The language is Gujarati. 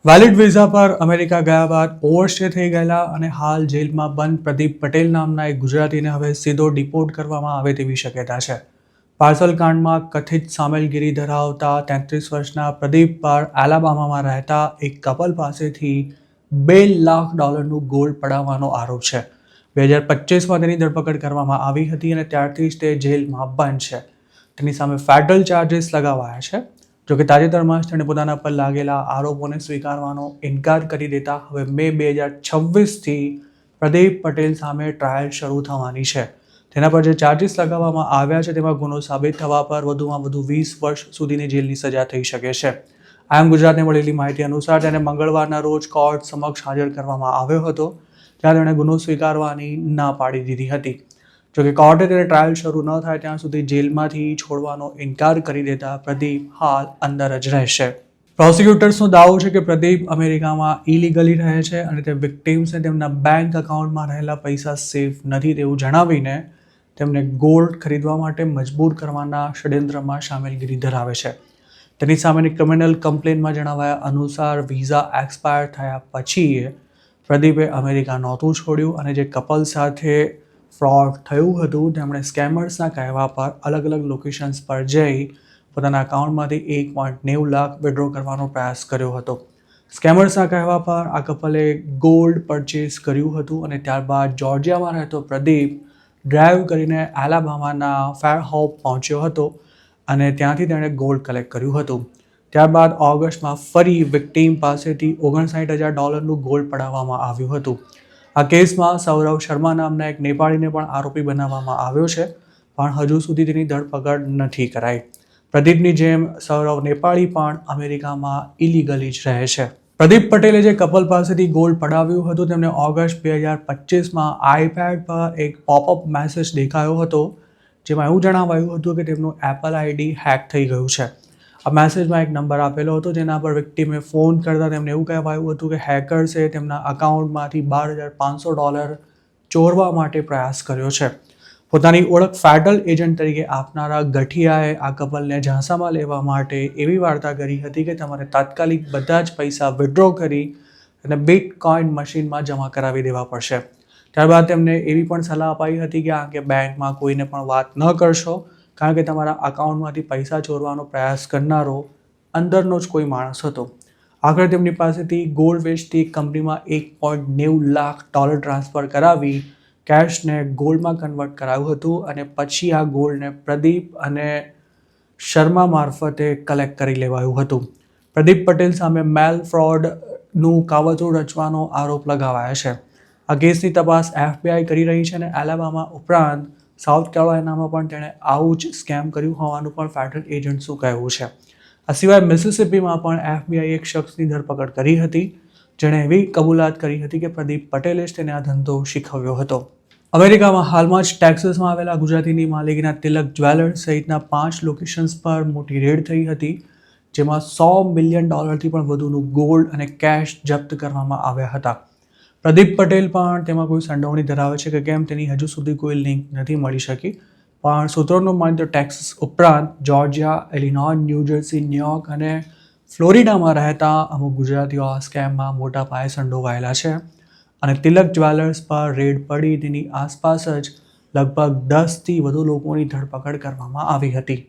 વેલિડ વિઝા પર અમેરિકા ગયા બાદ ઓવરસ્ટે થઈ ગયેલા અને હાલ જેલમાં બંધ પ્રદીપ પટેલ નામના એક ગુજરાતીને હવે સીધો ડિપોર્ટ કરવામાં આવે તેવી શક્યતા છે. પાર્સલ કાંડમાં કથિત સામેલગીરી ધરાવતા 33 વર્ષના પ્રદીપ પર એલાબામામાં રહેતા એક કપલ પાસેથી $2 લાખ ગોલ્ડ પડાવવાનો આરોપ છે. 2025માં તેની ધરપકડ કરવામાં આવી હતી અને ત્યારથી જ તે જેલમાં બંધ છે. તેની સામે ફેડરલ ચાર્જીસ લગાવાયા છે. જોકે તાજેતરમાં જ તેણે પોતાના પર લાગેલા આરોપોને સ્વીકારવાનો ઇનકાર કરી દેતા હવે મે 2026થી પ્રદીપ પટેલ સામે ટ્રાયલ શરૂ થવાની છે. તેના પર જે ચાર્જીસ લગાવવામાં આવ્યા છે તેમાં ગુનો સાબિત થવા પર વધુમાં વધુ 20 વર્ષ સુધીની જેલની સજા થઈ શકે છે. આમ ગુજરાતને મળેલી માહિતી અનુસાર તેને મંગળવારના રોજ કોર્ટ સમક્ષ હાજર કરવામાં આવ્યો હતો, જ્યાં તેણે ગુનો સ્વીકારવાની ના પાડી દીધી હતી. જોકે કોર્ટે તેને ટ્રાયલ શરૂ ન થાય ત્યાં સુધી જેલમાંથી છોડવાનો ઇનકાર કરી દેતા પ્રદીપ હાલ અંદર જ રહેશે. પ્રોસિક્યુટર્સનો દાવો છે કે પ્રદીપ અમેરિકામાં ઇલીગલી રહે છે અને તે વિક્ટિમ્સને તેમના બેંક એકાઉન્ટમાં રહેલા પૈસા સેફ નથી તેવું જણાવીને તેમને ગોલ્ડ ખરીદવા માટે મજબૂર કરવાના ષડયંત્રમાં સામેલગીરી ધરાવે છે. તેની સામેની ક્રિમિનલ કમ્પ્લેનમાં જણાવ્યા અનુસાર વિઝા એક્સપાયર થયા પછી પ્રદીપે અમેરિકા નહોતું છોડ્યું અને જે કપલ સાથે ફ્રોડ થયું હતું તેમણે સ્કેમર્સના કહેવા પર અલગ અલગ લોકેશન્સ પર જઈ પોતાના અકાઉન્ટમાંથી $1.9 લાખ વિડ્રો કરવાનો પ્રયાસ કર્યો હતો. સ્કેમર્સના કહેવા પર આ કપલે ગોલ્ડ પરચેસ કર્યું હતું અને ત્યારબાદ જોર્જિયામાં રહેતો પ્રદીપ ડ્રાઈવ કરીને એલાબામાના ફેરહોપ પહોંચ્યો હતો અને ત્યાંથી તેણે ગોલ્ડ કલેક્ટ કર્યું હતું. ત્યારબાદ ઓગસ્ટમાં ફરી વિક્ટીમ પાસેથી $59,000 ગોલ્ડ પડાવવામાં આવ્યું હતું. આ કેસમાં સૌરવ શર્મા નામના એક નેપાળીને પણ આરોપી બનાવવામાં આવ્યો છે, પણ હજુ સુધી તેની ધરપકડ નથી કરાઈ. પ્રદીપની જેમ સૌરવ નેપાળી પણ અમેરિકામાં ઇલીગલી જ રહે છે. પ્રદીપ પટેલે જે કપલ પાસેથી ગોલ્ડ પડાવ્યું હતું તેમને ઓગસ્ટ 2025માં આઈપેડ પર એક પોપઅપ મેસેજ દેખાયો હતો, જેમાં એવું જણાવાયું હતું કે તેમનું એપલ આઈડી હેક થઈ ગયું છે. આ મેસેજમાં એક નંબર આપેલો હતો જેના પર વિક્ટીમે ફોન કરતા તેમને એવું કહેવાયું હતું કે હેકર્સે તેમના અકાઉન્ટમાંથી $12,500 ચોરવા માટે પ્રયાસ કર્યો છે. પોતાની ઓળખ ફેડરલ એજન્ટ તરીકે આપનારા ગઠિયાએ આ કપલને ઝાંસામાં લેવા માટે એવી વાર્તા કરી હતી કે તમારે તાત્કાલિક બધા જ પૈસા વિડ્રો કરી અને બિટકોઇન મશીનમાં જમા કરાવી દેવા પડશે. ત્યારબાદ તેમને એવી પણ સલાહ અપાઈ હતી કે આ કે બેંકમાં કોઈને પણ વાત ન કરશો, કારણ કે તમારા અકાઉન્ટમાંથી પૈસા ચોરવાનો પ્રયાસ કરનારો અંદરનો જ કોઈ માણસ હતો. આખરે તેમની પાસેથી ગોલ્ડ વેચતી એક કંપનીમાં $1.9 લાખ ટ્રાન્સફર કરાવી કેશને ગોલ્ડમાં કન્વર્ટ કરાવ્યું હતું અને પછી આ ગોલ્ડને પ્રદીપ અને શર્મા મારફતે કલેક્ટ કરી લેવાયું હતું. પ્રદીપ પટેલ સામે મેલ ફ્રોડનું કાવતરું રચવાનો આરોપ લગાવાયા છે. આ કેસની તપાસ FBI કરી રહી છે અને એલાબામા ઉપરાંત સાઉથ કેરોલાઇનામાં પણ તેણે આવું જ સ્કેમ કર્યું હોવાનું પણ ફેડરલ એજન્ટ્સનું કહેવું છે. આ સિવાય મિસિસિપીમાં પણ FBI એક શખ્સની ધરપકડ કરી હતી, જેણે એવી કબૂલાત કરી હતી કે પ્રદીપ પટેલે જ તેને આ ધંધો શીખવ્યો હતો. અમેરિકામાં હાલમાં જ ટેક્સાસમાં આવેલા ગુજરાતીની માલિકીના તિલક જ્વેલર્સ સહિતના 5 લોકેશન્સ પર મોટી રેડ થઈ હતી, જેમાં $100 મિલિયન પણ વધુનું ગોલ્ડ અને કેશ જપ્ત કરવામાં આવ્યા હતા. પ્રદીપ પટેલ પણ તેમાં કોઈ સંડોવણી ધરાવે છે કે કેમ તેની હજુ સુધી કોઈ લિંક નથી મળી શકી, પણ સૂત્રોનું માનીએ તો ટેક્સાસ ઉપરાંત જોર્જિયા, ઇલિનોય, ન્યૂજર્સી, ન્યૂયોર્ક અને ફ્લોરિડામાં રહેતા અમુક ગુજરાતીઓ આ સ્કેમમાં મોટા પાયે સંડોવાયેલા છે અને તિલક જ્વેલર્સ પર રેડ પડી તેની આસપાસ જ લગભગ 10થી વધુ લોકોની ધરપકડ કરવામાં આવી હતી.